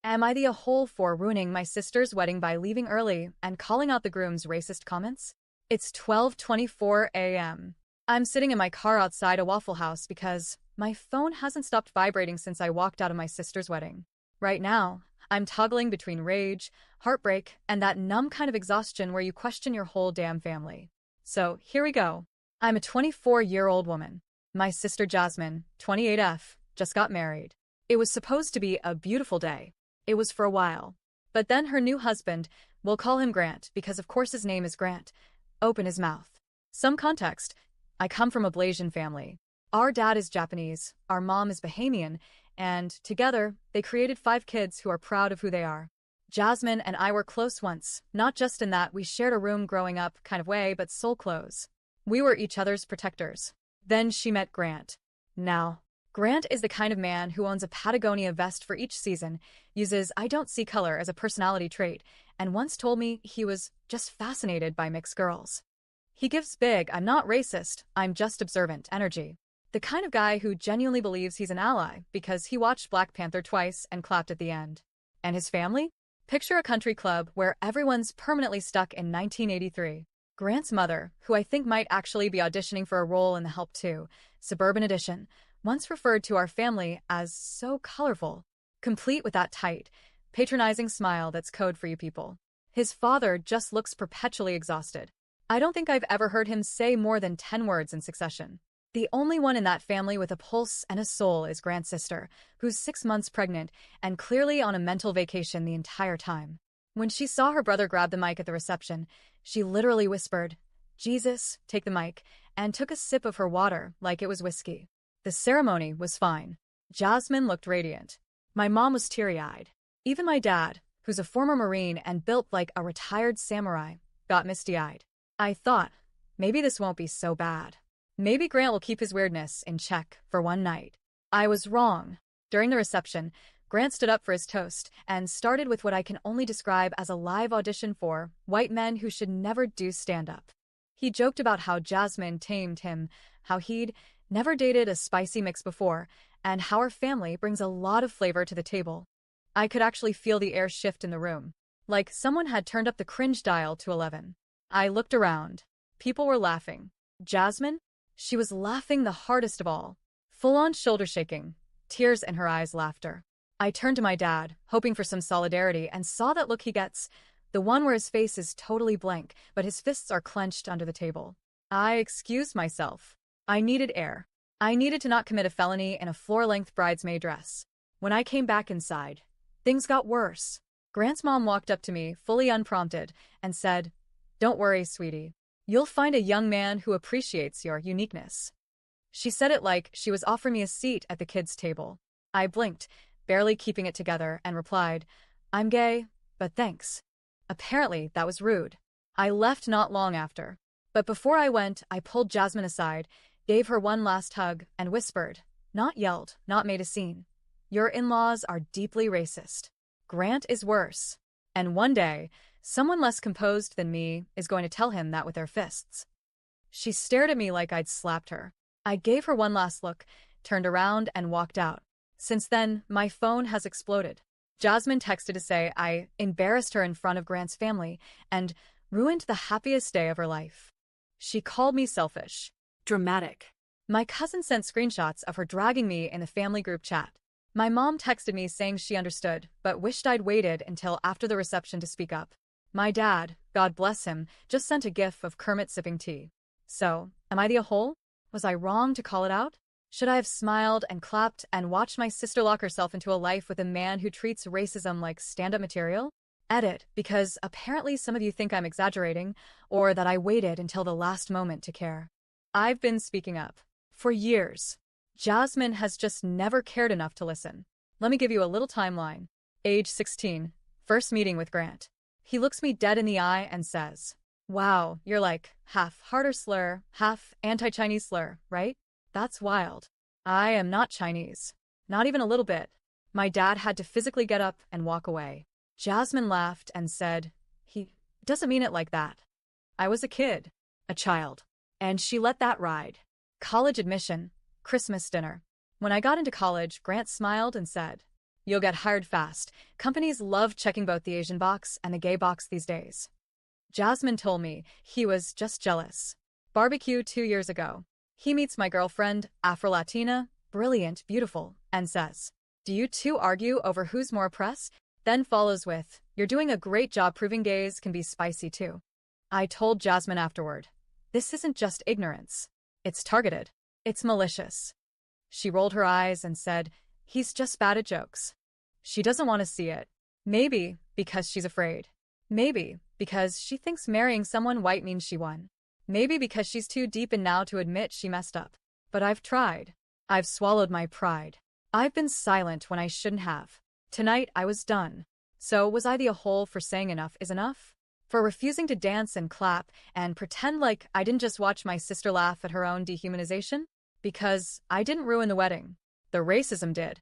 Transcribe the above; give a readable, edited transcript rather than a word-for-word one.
Am I the a hole for ruining my sister's wedding by leaving early and calling out the groom's racist comments? It's 12:24 a.m. I'm sitting in my car outside a Waffle House because my phone hasn't stopped vibrating since I walked out of my sister's wedding. Right now, I'm toggling between rage, heartbreak, and that numb kind of exhaustion where you question your whole damn family. So, here we go. I'm a 24-year-old woman. My sister Jasmine, 28F, just got married. It was supposed to be a beautiful day. It was for a while. But then her new husband, we'll call him Grant because of course his name is Grant, opened his mouth. Some context. I come from a Blasian family. Our dad is Japanese, our mom is Bahamian, and together they created 5 kids who are proud of who they are. Jasmine and I were close once, not just in that we shared a room growing up kind of way, but soul close. We were each other's protectors. Then she met Grant. Now, Grant is the kind of man who owns a Patagonia vest for each season, uses I don't see color as a personality trait, and once told me he was just fascinated by mixed girls. He gives big, I'm not racist, I'm just observant energy. The kind of guy who genuinely believes he's an ally because he watched Black Panther twice and clapped at the end. And his family? Picture a country club where everyone's permanently stuck in 1983. Grant's mother, who I think might actually be auditioning for a role in The Help 2, Suburban Edition, once referred to our family as so colorful, complete with that tight, patronizing smile that's code for you people. His father just looks perpetually exhausted. I don't think I've ever heard him say more than 10 words in succession. The only one in that family with a pulse and a soul is Grant's sister, who's 6 months pregnant and clearly on a mental vacation the entire time. When she saw her brother grab the mic at the reception, she literally whispered, "Jesus, take the mic," and took a sip of her water like it was whiskey. The ceremony was fine. Jasmine looked radiant. My mom was teary-eyed. Even my dad, who's a former Marine and built like a retired samurai, got misty-eyed. I thought, maybe this won't be so bad. Maybe Grant will keep his weirdness in check for one night. I was wrong. During the reception, Grant stood up for his toast and started with what I can only describe as a live audition for white men who should never do stand-up. He joked about how Jasmine tamed him, how he'd never dated a spicy mix before, and how our family brings a lot of flavor to the table. I could actually feel the air shift in the room, like someone had turned up the cringe dial to 11. I looked around. People were laughing. Jasmine? She was laughing the hardest of all. Full-on shoulder shaking, tears in her eyes, laughter. I turned to my dad, hoping for some solidarity, and saw that look he gets, the one where his face is totally blank, but his fists are clenched under the table. I excused myself. I needed air. I needed to not commit a felony in a floor-length bridesmaid dress. When I came back inside, things got worse. Grant's mom walked up to me, fully unprompted, and said, "Don't worry, sweetie. You'll find a young man who appreciates your uniqueness." She said it like she was offering me a seat at the kids' table. I blinked, barely keeping it together, and replied, "I'm gay, but thanks." Apparently, that was rude. I left not long after. But before I went, I pulled Jasmine aside, gave her one last hug, and whispered, not yelled, not made a scene, "Your in-laws are deeply racist. Grant is worse. And one day, someone less composed than me is going to tell him that with their fists." She stared at me like I'd slapped her. I gave her one last look, turned around, and walked out. Since then, my phone has exploded. Jasmine texted to say I embarrassed her in front of Grant's family and ruined the happiest day of her life. She called me selfish. Dramatic. My cousin sent screenshots of her dragging me in the family group chat. My mom texted me saying she understood, but wished I'd waited until after the reception to speak up. My dad, God bless him, just sent a gif of Kermit sipping tea. So, am I the a-hole? Was I wrong to call it out? Should I have smiled and clapped and watched my sister lock herself into a life with a man who treats racism like stand-up material? Edit, because apparently some of you think I'm exaggerating, or that I waited until the last moment to care. I've been speaking up. For years. Jasmine has just never cared enough to listen. Let me give you a little timeline. Age 16. First meeting with Grant. He looks me dead in the eye and says, "Wow, you're like half harder slur, half anti-Chinese slur, right? That's wild." I am not Chinese. Not even a little bit. My dad had to physically get up and walk away. Jasmine laughed and said, "He doesn't mean it like that." I was a kid. A child. And she let that ride. College admission. Christmas dinner. When I got into college, Grant smiled and said, You'll get hired fast. Companies love checking both the Asian box and the gay box these days. Jasmine told me he was just jealous. Barbecue 2 years ago. He meets my girlfriend, Afro-Latina, brilliant, beautiful, and says, "Do you two argue over who's more press?" Then follows with, "You're doing a great job proving gays can be spicy too." I told Jasmine afterward, "This isn't just ignorance. It's targeted. It's malicious." She rolled her eyes and said, "He's just bad at jokes." She doesn't want to see it. Maybe because she's afraid. Maybe because she thinks marrying someone white means she won. Maybe because she's too deep in now to admit she messed up. But I've tried. I've swallowed my pride. I've been silent when I shouldn't have. Tonight I was done. So was I the a-hole for saying enough is enough? For refusing to dance and clap and pretend like I didn't just watch my sister laugh at her own dehumanization? Because I didn't ruin the wedding. The racism did.